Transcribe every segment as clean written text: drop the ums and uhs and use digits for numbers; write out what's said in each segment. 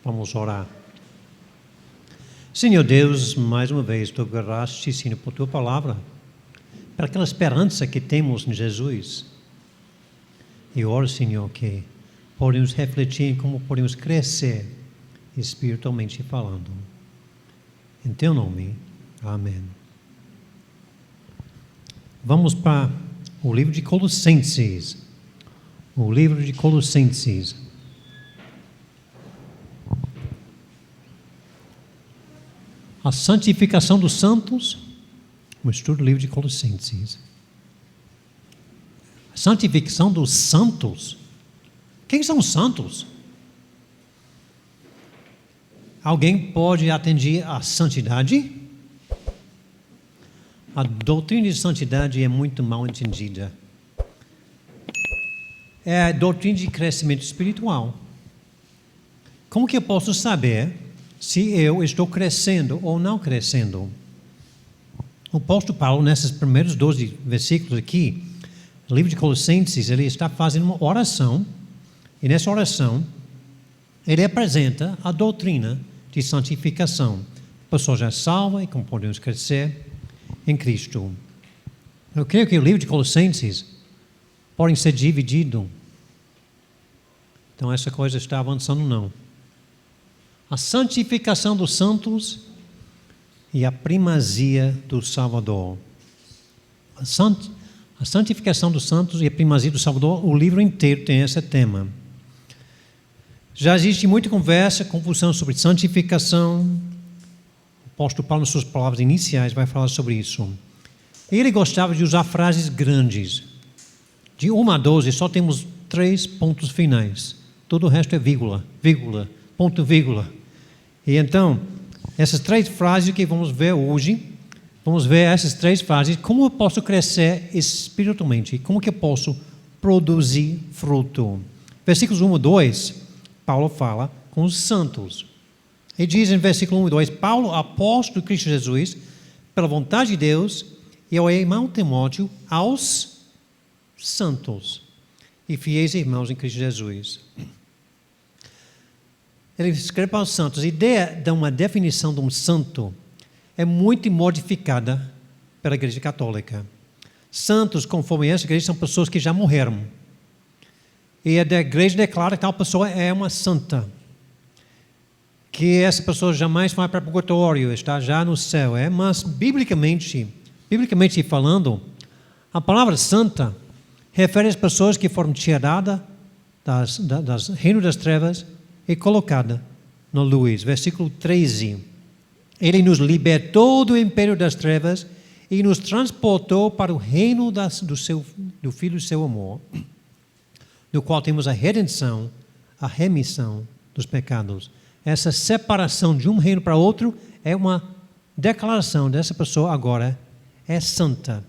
Vamos orar. Senhor Deus, mais uma vez, dou graças, Senhor, por Tua palavra, por aquela esperança que temos em Jesus. E oro, Senhor, que podemos refletir em como podemos crescer espiritualmente falando. Em Teu nome, amém. Vamos para o livro de Colossenses. O livro de Colossenses. A santificação dos santos, o estudo do livro de Colossenses. A santificação dos santos. Quem são os santos? Alguém pode atender à santidade? A doutrina de santidade é muito mal entendida. É a doutrina de crescimento espiritual. Como que eu posso saber se eu estou crescendo ou não crescendo? O apóstolo Paulo, nesses primeiros 12 versículos aqui, no livro de Colossenses, ele está fazendo uma oração, e nessa oração, ele apresenta a doutrina de santificação. A pessoa já é salva e como podemos crescer em Cristo. Eu creio que o livro de Colossenses pode ser dividido. Então, essa coisa está avançando, não. A santificação dos santos e a primazia do Salvador. A santificação dos santos e a primazia do Salvador, o livro inteiro tem esse tema. Já existe muita conversa, confusão sobre santificação. O apóstolo Paulo, nas suas palavras iniciais, vai falar sobre isso. Ele gostava de usar frases grandes. De 1 a 12, só temos 3 pontos finais. Todo o resto é vírgula, vírgula, ponto, vírgula. E então, essas 3 frases que vamos ver hoje, vamos ver essas 3 frases, como eu posso crescer espiritualmente, como que eu posso produzir fruto. Versículos 1 e 2, Paulo fala com os santos. Ele diz em versículo 1 e 2, Paulo, apóstolo de Cristo Jesus, pela vontade de Deus, e ao irmão Timóteo, aos santos e fiéis irmãos em Cristo Jesus. Ele escreve para os santos. A ideia de uma definição de um santo é muito modificada pela Igreja Católica. Santos, conforme essa igreja, são pessoas que já morreram. E a igreja declara que tal pessoa é uma santa. Que essa pessoa jamais vai para o purgatório, está já no céu. Mas, biblicamente falando, a palavra santa refere às pessoas que foram tiradas das reino das trevas e colocada na luz. Versículo 13. Ele nos libertou do império das trevas e nos transportou para o reino do Filho do seu amor, no qual temos a redenção, a remissão dos pecados. Essa separação de um reino para outro é uma declaração dessa pessoa agora é santa.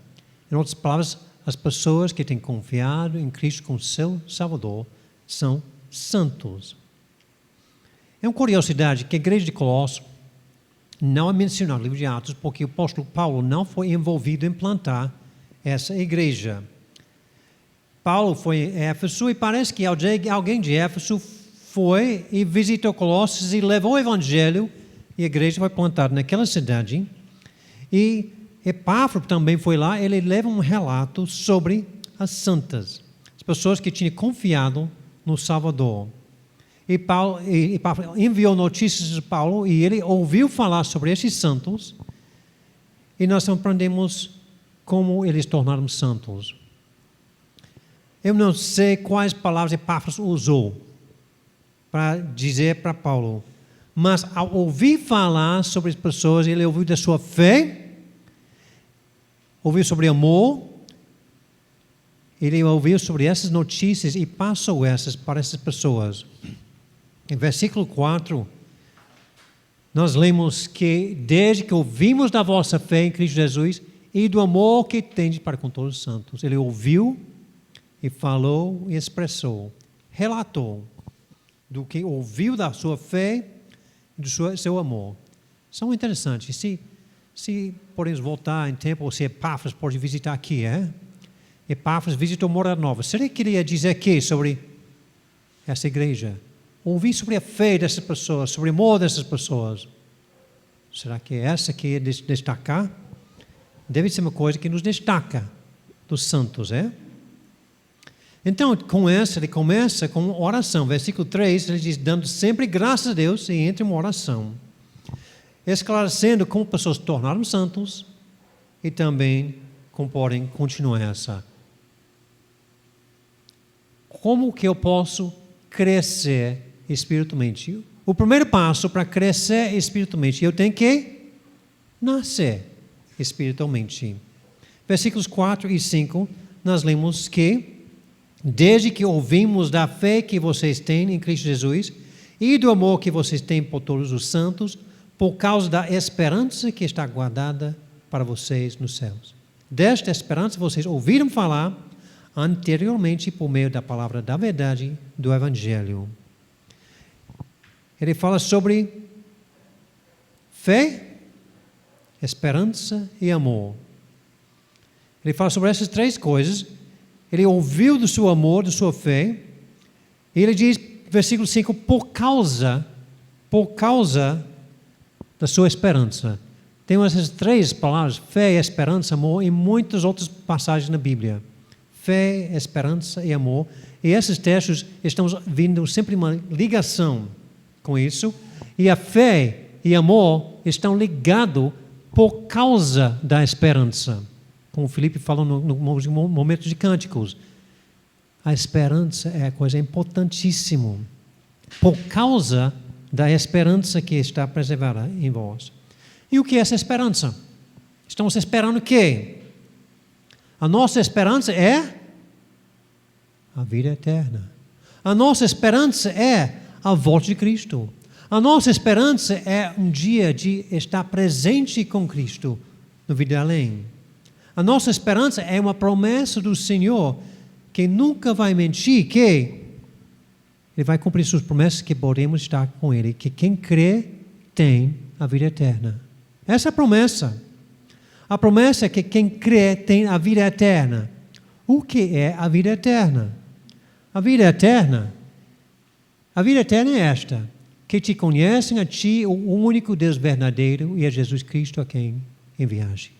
Em outras palavras, as pessoas que têm confiado em Cristo como seu Salvador são santos. É uma curiosidade que a igreja de Colossos não é mencionada no livro de Atos porque o apóstolo Paulo não foi envolvido em plantar essa igreja. Paulo foi em Éfeso e parece que alguém de Éfeso foi e visitou Colossos e levou o evangelho e a igreja foi plantada naquela cidade. E Epáfras também foi lá, ele leva um relato sobre as santas, as pessoas que tinham confiado no Salvador. E Epáfras enviou notícias de Paulo e ele ouviu falar sobre esses santos e nós aprendemos como eles tornaram santos. Eu não sei quais palavras Epáfras usou para dizer para Paulo, mas ao ouvir falar sobre as pessoas, ele ouviu da sua fé, ouviu sobre amor, ele ouviu sobre essas notícias e passou essas para essas pessoas. Em versículo 4, nós lemos que desde que ouvimos da vossa fé em Cristo Jesus e do amor que tendes para com todos os santos. Ele ouviu e falou e expressou, relatou do que ouviu da sua fé e do seu amor. São interessantes. Se podemos voltar em tempo, ou se Epáfras pode visitar aqui, Epáfras visitou Morada Nova. Será que queria dizer o que sobre essa igreja? ouvir sobre a fé dessas pessoas, sobre o amor dessas pessoas. Será que é essa que é destacar? Deve ser uma coisa que nos destaca dos santos, é? Então, com essa, ele começa com uma oração. Versículo 3, ele diz, dando sempre graças a Deus e entra uma oração. Esclarecendo como pessoas se tornaram santos e também como podem continuar essa. Como que eu posso crescer espiritualmente? O primeiro passo para crescer espiritualmente, eu tenho que nascer espiritualmente. Versículos 4 e 5, nós lemos que desde que ouvimos da fé que vocês têm em Cristo Jesus e do amor que vocês têm por todos os santos, por causa da esperança que está guardada para vocês nos céus. Desta esperança vocês ouviram falar anteriormente por meio da palavra da verdade do Evangelho. Ele fala sobre fé, esperança e amor. Ele fala sobre essas três coisas. Ele ouviu do seu amor, da sua fé. E ele diz, versículo 5, por causa da sua esperança. Tem essas três palavras, fé, esperança, amor, em muitas outras passagens na Bíblia. Fé, esperança e amor. E esses textos estão vindo sempre uma ligação com isso. E a fé e amor estão ligados por causa da esperança. Como o Felipe falou no momento de cânticos. A esperança é coisa importantíssima. Por causa da esperança que está preservada em vós. E o que é essa esperança? Estamos esperando o quê? A nossa esperança é a vida eterna. A nossa esperança é a volta de Cristo. A nossa esperança é um dia de estar presente com Cristo no vida além. A nossa esperança é uma promessa do Senhor que nunca vai mentir, que Ele vai cumprir suas promessas, que podemos estar com Ele, que quem crê tem a vida eterna. Essa é a promessa. A promessa é que quem crê tem a vida eterna. O que é a vida eterna? A vida eterna é esta, que te conhecem a ti, o único Deus verdadeiro, e a Jesus Cristo a quem enviaste.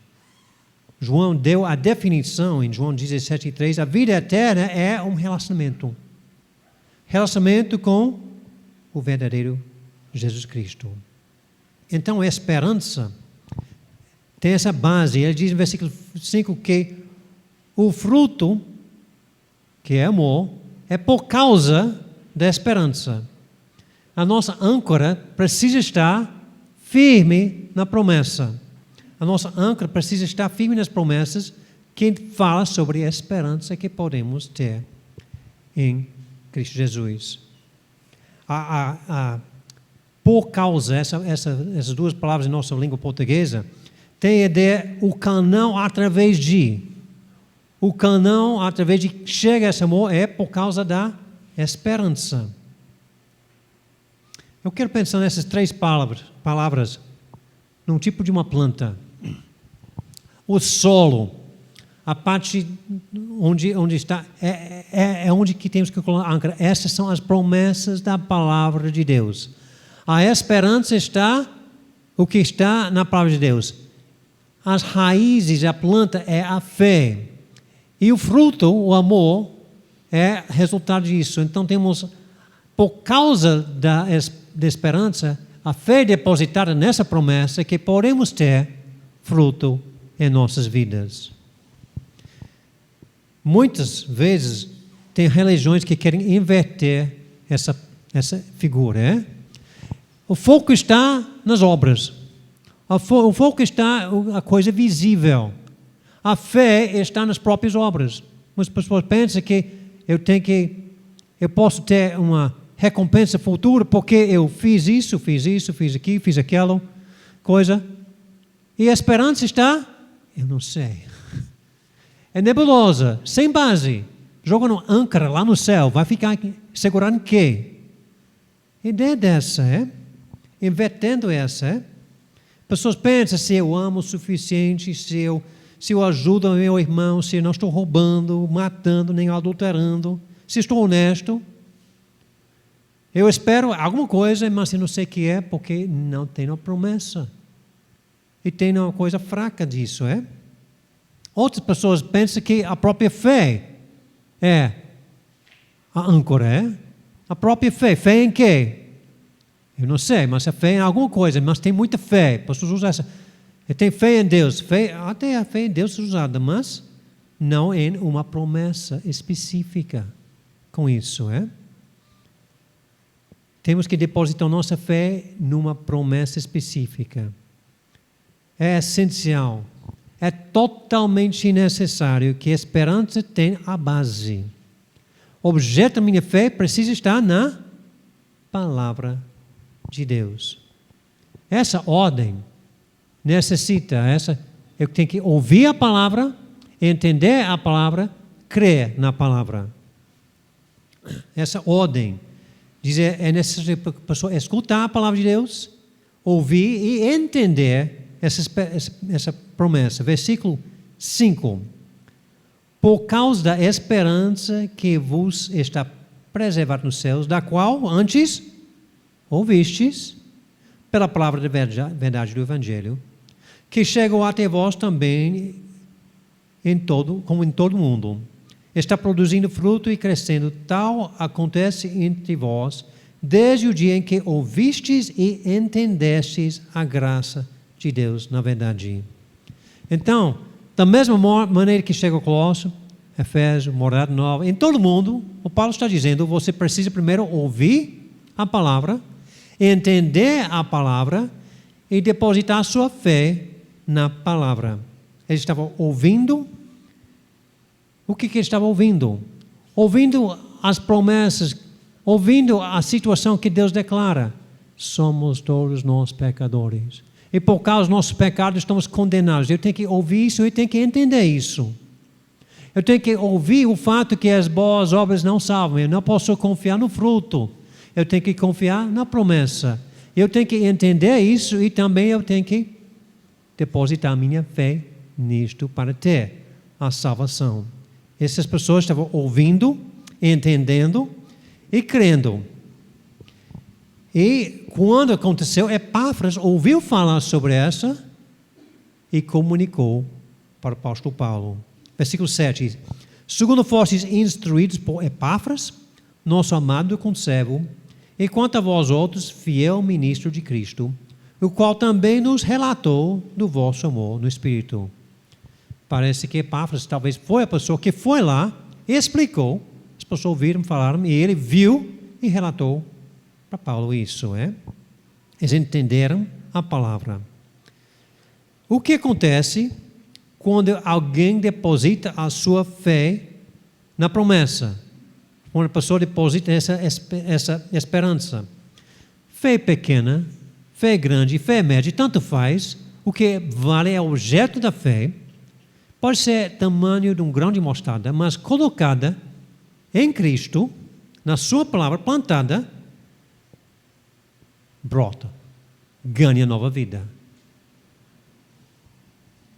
João deu a definição em João 17:3, a vida eterna é um relacionamento. Relacionamento com o verdadeiro Jesus Cristo. Então, a esperança tem essa base. Ele diz no versículo 5 que o fruto, que é amor, é por causa da esperança. A nossa âncora precisa estar firme na promessa. A nossa âncora precisa estar firme nas promessas que fala sobre a esperança que podemos ter em Cristo Jesus. Por causa, essas duas palavras em nossa língua portuguesa, tem a ideia, o canal através de. O canal através de que chega esse amor é por causa da esperança. Eu quero pensar nessas três palavras num tipo de uma planta. O solo, a parte onde está, é onde que temos que colocar a âncora. Essas são as promessas da palavra de Deus. A esperança está, o que está na palavra de Deus. As raízes, a planta é a fé. E o fruto, o amor, é resultado disso. Então temos, por causa da esperança, a fé depositada nessa promessa, que podemos ter fruto em nossas vidas. Muitas vezes tem religiões que querem inverter essa figura. É? O foco está nas obras. O foco está a coisa visível. A fé está nas próprias obras. Muitas pessoas pensam que eu posso ter uma recompensa futura porque eu fiz isso, fiz aquilo, fiz aquela coisa. E a esperança está, eu não sei. É nebulosa, sem base. Joga no âncora lá no céu, vai ficar segurando o quê? A ideia dessa, é? Invertendo essa, é? Pessoas pensam, se eu amo o suficiente, se eu ajudo o meu irmão, se eu não estou roubando, matando, nem adulterando, se estou honesto. Eu espero alguma coisa, mas eu não sei o que é, porque não tem uma promessa. E tem uma coisa fraca disso, é? Outras pessoas pensam que a própria fé é a âncora, é? A própria fé. Fé em quê? Eu não sei, mas a fé em alguma coisa, mas tem muita fé. Pessoas usam essa. Tem fé em Deus. Até a fé em Deus é usada, mas não em uma promessa específica com isso, é? Temos que depositar nossa fé numa promessa específica. É essencial. É totalmente necessário que a esperança tenha a base. O objeto da minha fé precisa estar na palavra de Deus. Essa ordem necessita, eu tenho que ouvir a palavra, entender a palavra, crer na palavra. Essa ordem diz, é necessário para a pessoa escutar a palavra de Deus, ouvir e entender essa promessa. Versículo 5. Por causa da esperança que vos está preservada nos céus, da qual antes ouvistes pela palavra da verdade do Evangelho, que chegou até vós também como em todo o mundo. Está produzindo fruto e crescendo. Tal acontece entre vós, desde o dia em que ouvistes e entendestes a graça de Deus, na verdade. Então, da mesma maneira que chega o Colossos, Efésios, Morada Nova, em todo mundo, o Paulo está dizendo, você precisa primeiro ouvir a palavra, entender a palavra e depositar a sua fé na palavra. Ele estava ouvindo. O que ele estava ouvindo? Ouvindo as promessas, ouvindo a situação que Deus declara. Somos todos nós pecadores. E por causa dos nossos pecados estamos condenados. Eu tenho que ouvir isso e tenho que entender isso. Eu tenho que ouvir o fato que as boas obras não salvam. Eu não posso confiar no fruto. Eu tenho que confiar na promessa. Eu tenho que entender isso e também eu tenho que depositar a minha fé nisto para ter a salvação. Essas pessoas estavam ouvindo, entendendo e crendo. E quando aconteceu, Epáfras ouviu falar sobre essa e comunicou para o apóstolo Paulo. Versículo 7. Segundo fostes instruídos por Epáfras, nosso amado conservo, e quanto a vós outros, fiel ministro de Cristo, o qual também nos relatou do vosso amor no Espírito. Parece que Epáfras talvez foi a pessoa que foi lá e explicou. As pessoas ouviram, falaram, e ele viu e relatou para Paulo isso, é? Eles entenderam a palavra. O que acontece quando alguém deposita a sua fé na promessa? Quando a pessoa deposita essa esperança. Fé pequena, fé grande, fé média, tanto faz. O que vale é o objeto da fé. Pode ser tamanho de um grão de mostarda, mas colocada em Cristo, na sua palavra plantada, brota, ganha nova vida.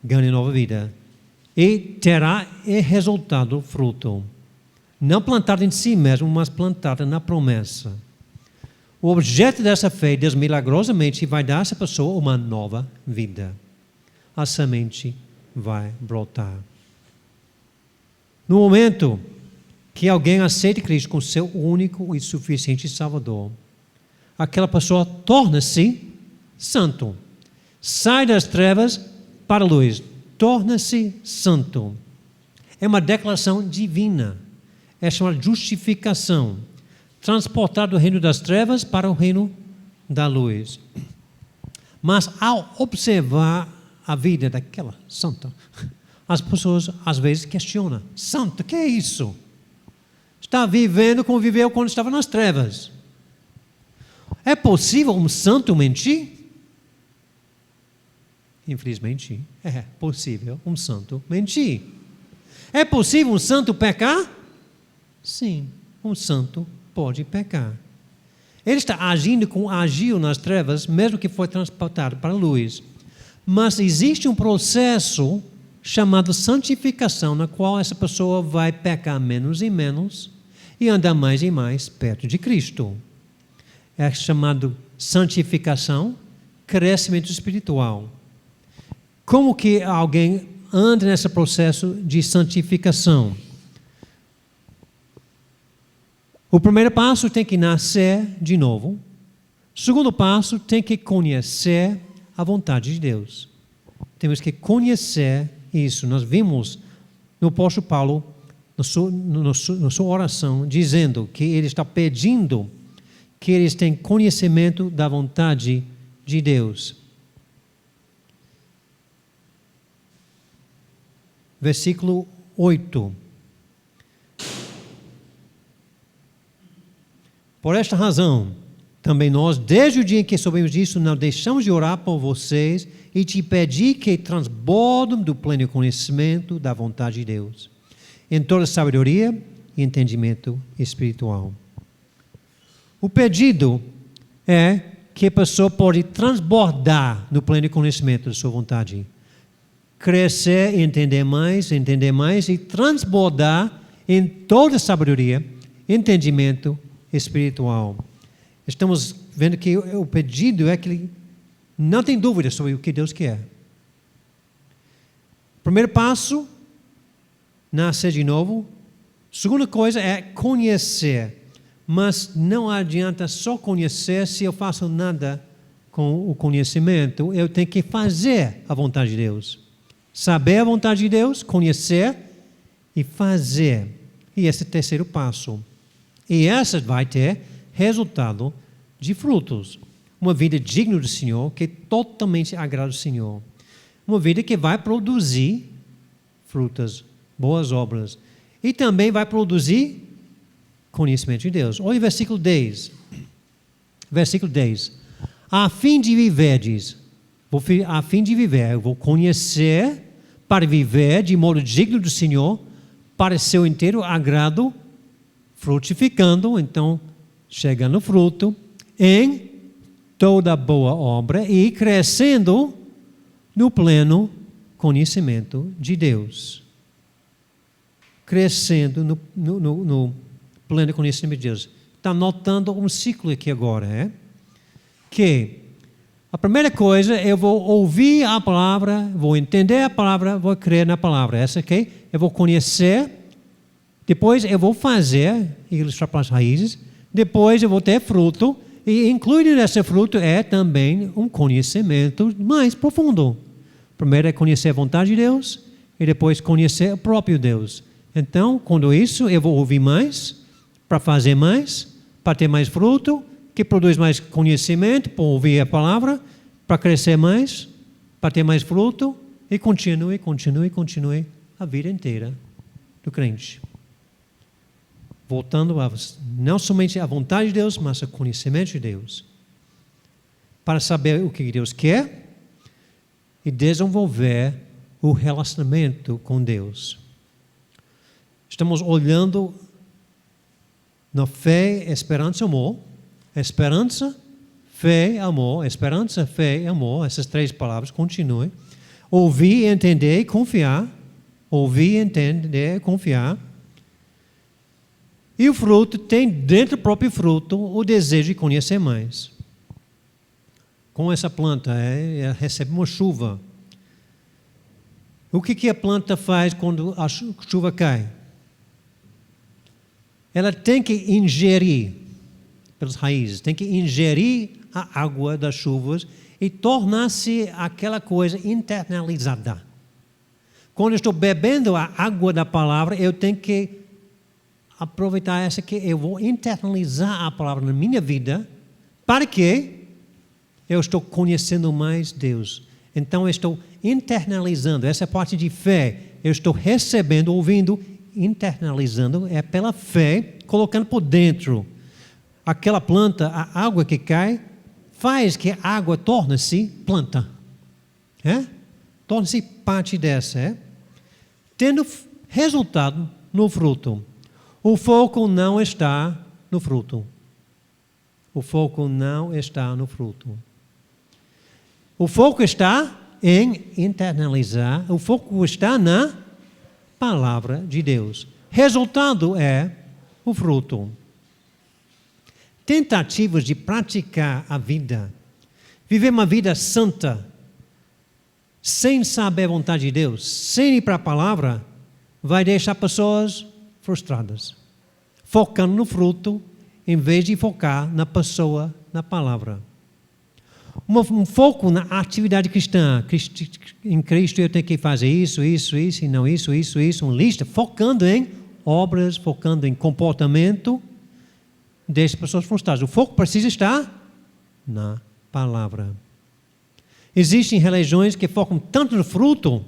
Ganha nova vida. E terá resultado fruto. Não plantada em si mesmo, mas plantada na promessa. O objeto dessa fé, Deus milagrosamente vai dar a essa pessoa uma nova vida. A semente vai brotar. No momento que alguém aceita Cristo como seu único e suficiente Salvador, aquela pessoa torna-se santo. Sai das trevas para a luz. Torna-se santo. É uma declaração divina. É chamada justificação. Transportar do reino das trevas para o reino da luz. Mas ao observar a vida daquela santa, as pessoas às vezes questionam: santo, o que é isso? Está vivendo como viveu quando estava nas trevas. É possível um santo mentir? Infelizmente, é possível um santo mentir. É possível um santo pecar? Sim, um santo pode pecar. Ele está agindo como agiu nas trevas, mesmo que foi transportado para a luz. Mas existe um processo chamado santificação, na qual essa pessoa vai pecar menos e menos e andar mais e mais perto de Cristo. é chamado santificação, crescimento espiritual. Como que alguém anda nesse processo de santificação? O primeiro passo tem que nascer de novo. O segundo passo tem que conhecer a vontade de Deus. Temos que conhecer isso. Nós vimos no apóstolo Paulo, na sua oração, dizendo que ele está pedindo que eles tenham conhecimento da vontade de Deus. Versículo 8. Por esta razão, também nós, desde o dia em que soubemos disso, não deixamos de orar por vocês e te pedir que transbordem do pleno conhecimento da vontade de Deus, em toda sabedoria e entendimento espiritual. O pedido é que a pessoa pode transbordar no pleno conhecimento da sua vontade. Crescer, entender mais e transbordar em toda sabedoria, entendimento espiritual. Estamos vendo que o pedido é que ele não tem dúvida sobre o que Deus quer. Primeiro passo, nascer de novo. Segunda coisa é conhecer. Mas não adianta só conhecer se eu faço nada com o conhecimento. Eu tenho que fazer a vontade de Deus. Saber a vontade de Deus, conhecer e fazer. E esse é o terceiro passo. E essa vai ter resultado de frutos. Uma vida digna do Senhor, que totalmente agrada o Senhor. Uma vida que vai produzir frutas, boas obras. E também vai produzir conhecimento de Deus. Olha o versículo 10. Versículo 10. A fim de viverdes. A fim de viver. Eu vou conhecer para viver de modo digno do Senhor, para seu inteiro agrado, frutificando, então, chegando no fruto, em toda boa obra e crescendo no pleno conhecimento de Deus. Crescendo no pleno conhecimento de Deus. Está notando um ciclo aqui agora, que a primeira coisa, eu vou ouvir a palavra, vou entender a palavra, vou crer na palavra. Essa aqui, eu vou conhecer, depois eu vou fazer, ilustrar para as raízes, depois eu vou ter fruto, e incluído nesse fruto é também um conhecimento mais profundo. Primeiro é conhecer a vontade de Deus, e depois conhecer o próprio Deus. Então, quando isso, eu vou ouvir mais, para fazer mais, para ter mais fruto, que produz mais conhecimento, para ouvir a palavra, para crescer mais, para ter mais fruto, e continue a vida inteira do crente. Voltando não somente à vontade de Deus, mas ao conhecimento de Deus. Para saber o que Deus quer e desenvolver o relacionamento com Deus. Estamos olhando na fé, esperança e amor. Esperança, fé, amor. Esperança, fé e amor. Essas três palavras continuem. Ouvir, entender e confiar. Ouvir, entender e confiar. E o fruto tem dentro do próprio fruto o desejo de conhecer mais. Como essa planta recebe uma chuva. O que a planta faz quando a chuva cai? Ela tem que ingerir, pelas raízes, tem que ingerir a água das chuvas e tornar-se aquela coisa internalizada. Quando eu estou bebendo a água da palavra, eu tenho que aproveitar essa que eu vou internalizar a palavra na minha vida, para que eu estou conhecendo mais Deus. Então eu estou internalizando, essa parte de fé, eu estou recebendo, ouvindo, internalizando, é pela fé, colocando por dentro. Aquela planta, a água que cai, faz que a água torne-se planta. Torne-se parte dessa. Tendo resultado no fruto. O foco não está no fruto. O foco não está no fruto. O foco está em internalizar. O foco está na palavra de Deus. Resultado é o fruto. tentativas de praticar a vida, viver uma vida santa, sem saber a vontade de Deus, sem ir para a palavra, vai deixar pessoas frustradas, focando no fruto, em vez de focar na pessoa, na palavra. Um foco na atividade cristã. Em Cristo eu tenho que fazer isso, e não isso, uma lista, focando em obras, focando em comportamento, deixa pessoas frustradas. O foco precisa estar na palavra. Existem religiões que focam tanto no fruto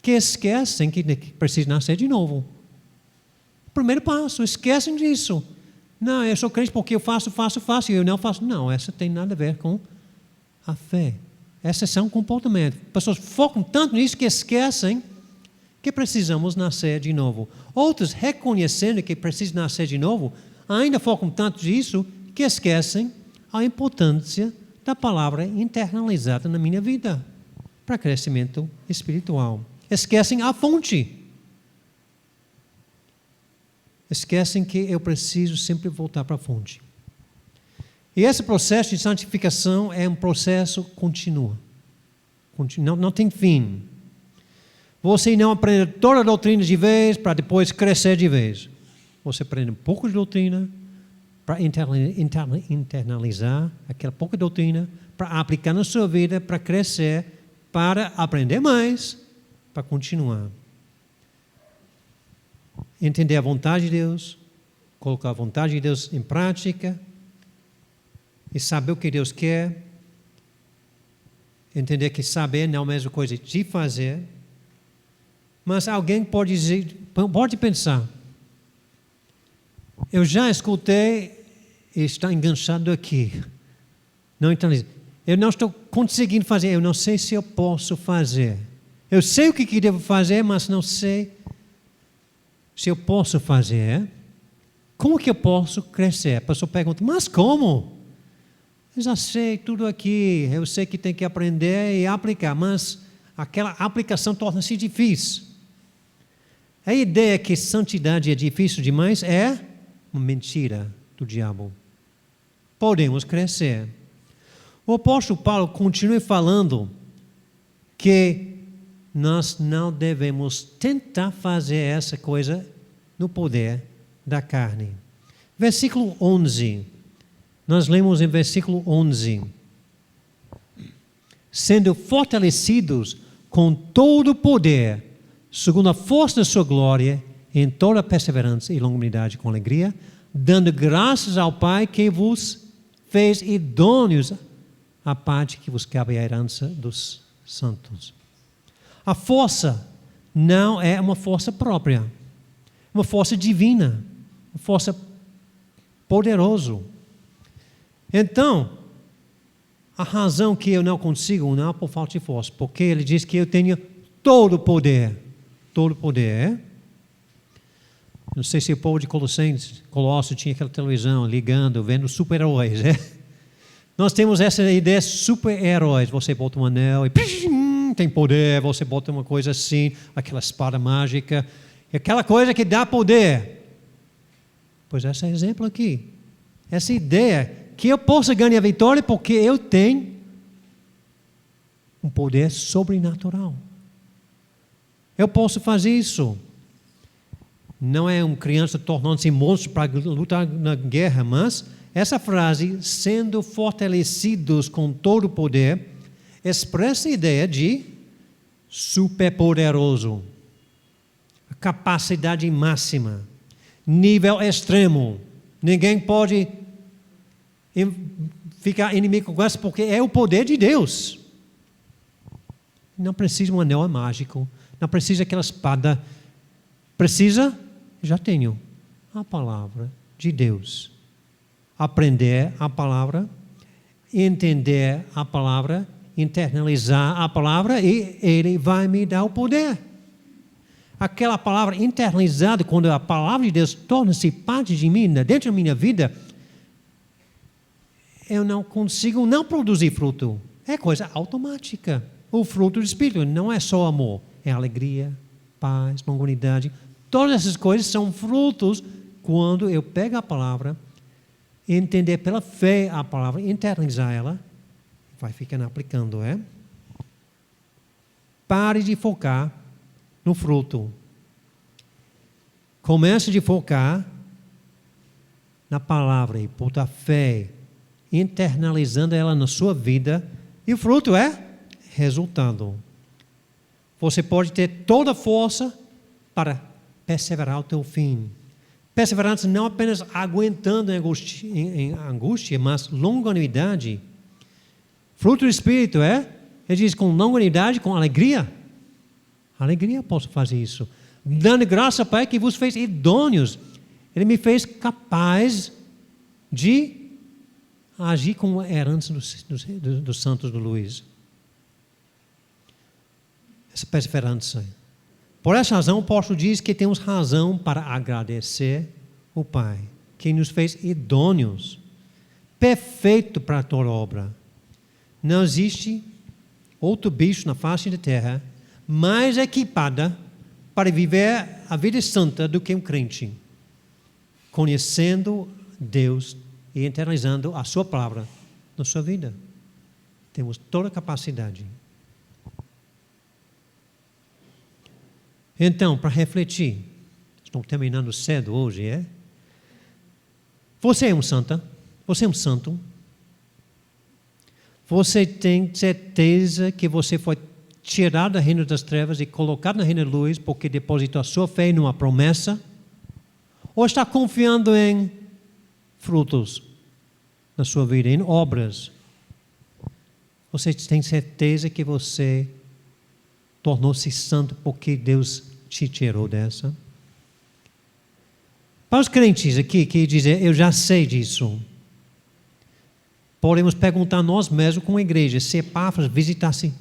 que esquecem que precisa nascer de novo. Primeiro passo, esquecem disso. Não, eu sou crente porque eu faço e eu não faço. Não, essa tem nada a ver com a fé. Esses são comportamentos. Pessoas focam tanto nisso que esquecem que precisamos nascer de novo. Outros, reconhecendo que precisam nascer de novo, ainda focam tanto nisso que esquecem a importância da palavra internalizada na minha vida para crescimento espiritual. Esquecem a fonte. Esquecem que eu preciso sempre voltar para a fonte. E esse processo de santificação é um processo contínuo. Não tem fim. Você não aprende toda a doutrina de vez para depois crescer de vez. Você aprende um pouco de doutrina para internalizar aquela pouca doutrina, para aplicar na sua vida, para crescer, para aprender mais, para continuar. Entender a vontade de Deus, colocar a vontade de Deus em prática e saber o que Deus quer. Entender que saber não é a mesma coisa de fazer. Mas alguém pode pensar, eu já escutei e está enganchado aqui. Não entendo. Eu não estou conseguindo fazer, eu não sei se eu posso fazer. Eu sei o que devo fazer, mas não sei se eu posso fazer. Como que eu posso crescer? A pessoa pergunta, mas como? Eu já sei tudo aqui, eu sei que tem que aprender e aplicar, mas aquela aplicação torna-se difícil. A ideia que santidade é difícil demais é uma mentira do diabo. Podemos crescer. O apóstolo Paulo continua falando que nós não devemos tentar fazer essa coisa no poder da carne. Versículo 11. Nós lemos em versículo 11. Sendo fortalecidos com todo o poder, segundo a força da sua glória, em toda perseverança e longanimidade com alegria, dando graças ao Pai que vos fez idôneos à parte que vos cabe a herança dos santos. A força não é uma força própria, é uma força divina, uma força poderosa. Então, a razão que eu não consigo não é por falta de força, porque ele diz que eu tenho todo o poder. Todo o poder. Não sei se o povo de Colossos tinha aquela televisão ligando, vendo super-heróis. Nós temos essa ideia de super-heróis. Você bota um anel e tem poder, você bota uma coisa assim, aquela espada mágica, aquela coisa que dá poder. Pois esse é o exemplo aqui. Essa ideia que eu posso ganhar a vitória porque eu tenho um poder sobrenatural. Eu posso fazer isso. Não é uma criança tornando-se monstro para lutar na guerra, mas essa frase, sendo fortalecidos com todo o poder, expressa a ideia de superpoderoso, capacidade máxima, nível extremo. Ninguém pode ficar inimigo com isso porque é o poder de Deus. Não precisa um anel mágico, não precisa aquela espada. Precisa, já tenho, a palavra de Deus. Aprender a palavra, entender a palavra, internalizar a palavra e Ele vai me dar o poder. Aquela palavra internalizada, quando a palavra de Deus torna-se parte de mim, dentro da minha vida, eu não consigo não produzir fruto. É coisa automática. O fruto do Espírito não é só amor, é alegria, paz, longanimidade. Todas essas coisas são frutos quando eu pego a palavra entender pela fé a palavra, internalizar ela, vai ficando aplicando, Pare de focar no fruto. Comece de focar na palavra e por a fé, internalizando ela na sua vida, e o fruto é resultado. Você pode ter toda a força para perseverar até o fim. Perseverança não apenas aguentando em angústia, mas longanimidade. Fruto do Espírito ele diz com longanimidade, com alegria. Alegria posso fazer isso. Dando graça ao Pai que vos fez idôneos. Ele me fez capaz de agir como herança dos santos do Luís. Essa perseverança. Por essa razão, o apóstolo diz que temos razão para agradecer o Pai, que nos fez idôneos, perfeito para toda obra. Não existe outro bicho na face da terra mais equipada para viver a vida santa do que um crente, conhecendo Deus e internalizando a sua palavra na sua vida. Temos toda a capacidade. Então, para refletir, estou terminando cedo hoje, Você é um santa? Você é um santo? Você tem certeza que você foi tirado do reino das trevas e colocado no reino da luz porque depositou a sua fé numa promessa? Ou está confiando em frutos na sua vida, em obras? Você tem certeza que você tornou-se santo porque Deus te tirou dessa? Para os crentes aqui que dizem, eu já sei disso, podemos perguntar nós mesmos como igreja, se Epáfras visitasse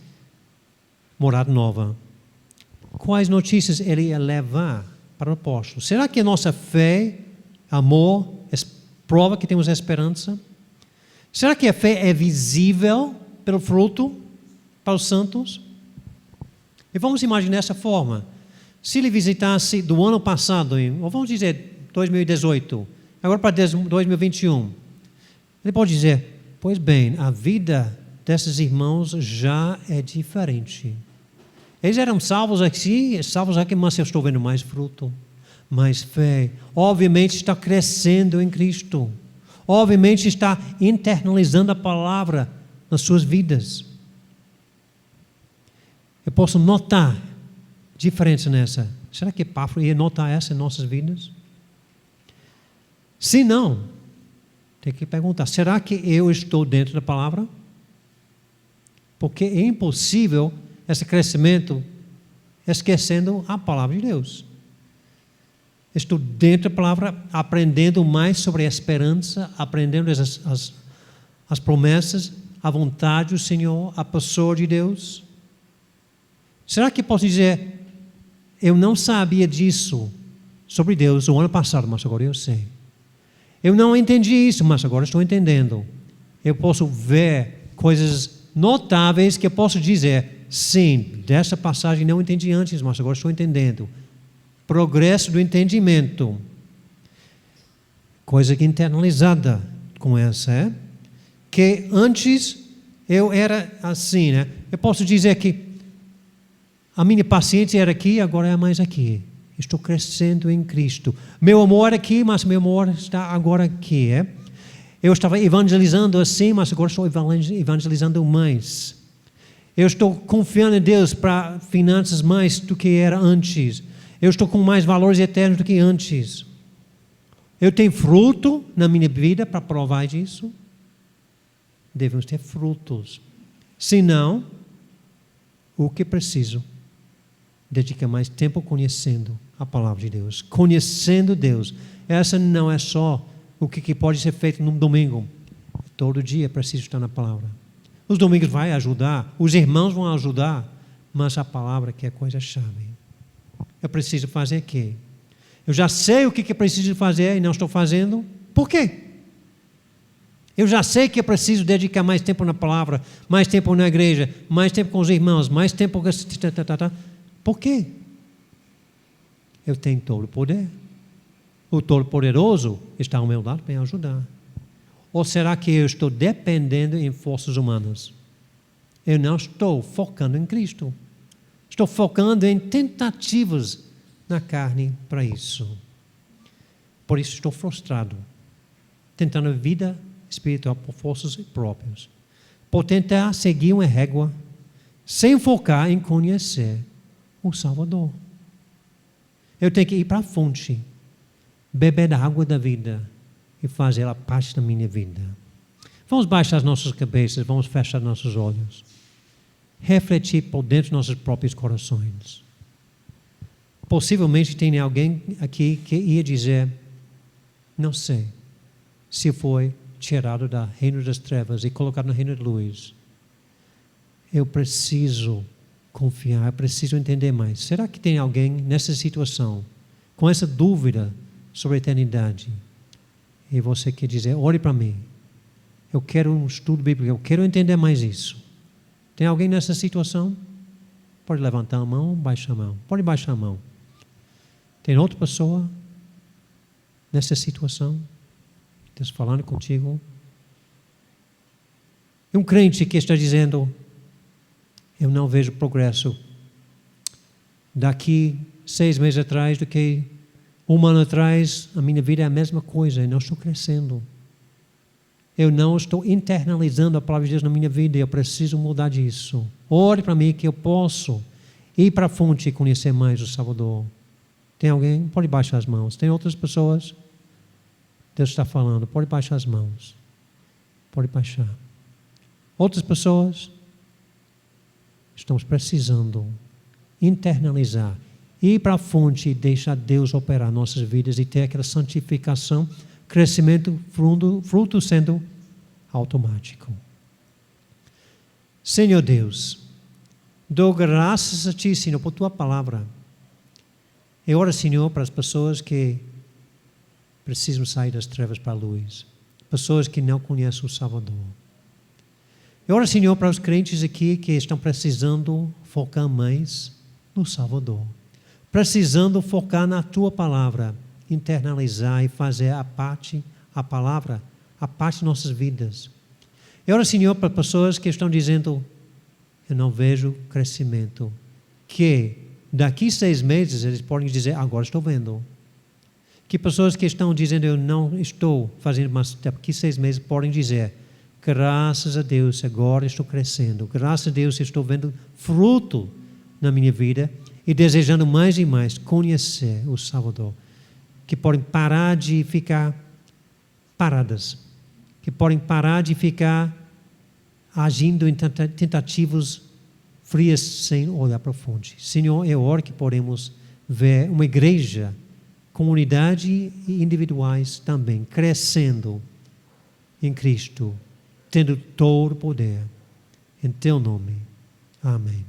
morada nova, quais notícias ele ia levar para o apóstolo? Será que a nossa fé, amor, prova que temos esperança? Será que a fé é visível pelo fruto para os santos? E vamos imaginar dessa forma. Se ele visitasse do ano passado, ou vamos dizer 2018, agora para 2021, ele pode dizer, pois bem, a vida desses irmãos já é diferente. Eles eram salvos aqui, mas eu estou vendo mais fruto, mais fé. Obviamente está crescendo em Cristo. Obviamente está internalizando a palavra nas suas vidas. Eu posso notar diferença nessa. Será que Epáfras ia notar essa em nossas vidas? Se não, tem que perguntar, será que eu estou dentro da palavra? Porque é impossível esse crescimento esquecendo a palavra de Deus. Estou dentro da palavra, aprendendo mais sobre a esperança, aprendendo as promessas, a vontade do Senhor, a pessoa de Deus. Será que posso dizer, eu não sabia disso sobre Deus o ano passado, mas agora eu sei. Eu não entendi isso, mas agora estou entendendo. Eu posso ver coisas notáveis que eu posso dizer, sim, dessa passagem não entendi antes, mas agora estou entendendo. Progresso do entendimento. Coisa internalizada com essa, que antes eu era assim, Eu posso dizer que a minha paciência era aqui, agora é mais aqui. Estou crescendo em Cristo. Meu amor era aqui, mas meu amor está agora aqui. Eu estava evangelizando assim, mas agora estou evangelizando mais. Eu estou confiando em Deus para finanças mais do que era antes. Eu estou com mais valores eternos do que antes. Eu tenho fruto na minha vida para provar disso. Devemos ter frutos. Se não, o que preciso? Dedicar mais tempo conhecendo a palavra de Deus. Conhecendo Deus. Essa não é só o que pode ser feito num domingo. Todo dia preciso estar na palavra. Os domingos vai ajudar, os irmãos vão ajudar, mas a palavra que é a coisa-chave. Eu preciso fazer o quê? Eu já sei o que preciso fazer e não estou fazendo. Por quê? Eu já sei que eu preciso dedicar mais tempo na palavra, mais tempo na igreja, mais tempo com os irmãos, mais tempo... Por quê? Eu tenho todo o poder. O Todo-Poderoso está ao meu lado para me ajudar. Ou será que eu estou dependendo em forças humanas? Eu não estou focando em Cristo. Estou focando em tentativas na carne para isso. Por isso estou frustrado. Tentando a vida espiritual por forças próprias. Por tentar seguir uma régua sem focar em conhecer o Salvador. Eu tenho que ir para a fonte, beber da água da vida e fazer ela parte da minha vida. Vamos baixar as nossas cabeças, vamos fechar nossos olhos. Refletir por dentro dos nossos próprios corações. Possivelmente tem alguém aqui que ia dizer, não sei se foi tirado do reino das trevas e colocado no reino da luz. Eu preciso confiar, eu preciso entender mais. Será que tem alguém nessa situação, com essa dúvida sobre a eternidade? E você quer dizer, ore para mim. Eu quero um estudo bíblico, eu quero entender mais isso. Tem alguém nessa situação? Pode levantar a mão, baixar a mão. Pode baixar a mão. Tem outra pessoa nessa situação? Deus falando contigo? É um crente que está dizendo, eu não vejo progresso daqui 6 meses atrás do que 1 ano atrás. A minha vida é a mesma coisa, eu não estou crescendo. Eu não estou internalizando a palavra de Deus na minha vida, eu preciso mudar disso. Ore para mim que eu posso ir para a fonte e conhecer mais o Salvador. Tem alguém? Pode baixar as mãos. Tem outras pessoas? Deus está falando, pode baixar as mãos. Pode baixar. Outras pessoas? Estamos precisando internalizar, ir para a fonte e deixar Deus operar nossas vidas e ter aquela santificação, crescimento, fruto sendo automático. Senhor Deus, dou graças a Ti, Senhor, por Tua palavra. Eu oro, Senhor, para as pessoas que precisam sair das trevas para a luz, pessoas que não conhecem o Salvador. Eu oro, Senhor, para os crentes aqui que estão precisando focar mais no Salvador, precisando focar na Tua palavra, internalizar e fazer a palavra, a parte de nossas vidas. Eu oro, Senhor, para pessoas que estão dizendo, eu não vejo crescimento, que daqui 6 meses eles podem dizer, agora estou vendo. Que pessoas que estão dizendo, eu não estou fazendo, mas daqui 6 meses podem dizer, graças a Deus, agora estou crescendo. Graças a Deus, estou vendo fruto na minha vida e desejando mais e mais conhecer o Salvador. Que podem parar de ficar paradas. Que podem parar de ficar agindo em tentativas frias sem olhar para a fonte. Senhor, é hora que podemos ver uma igreja, comunidade e individuais também crescendo em Cristo, tendo todo o poder. Em Teu nome. Amém.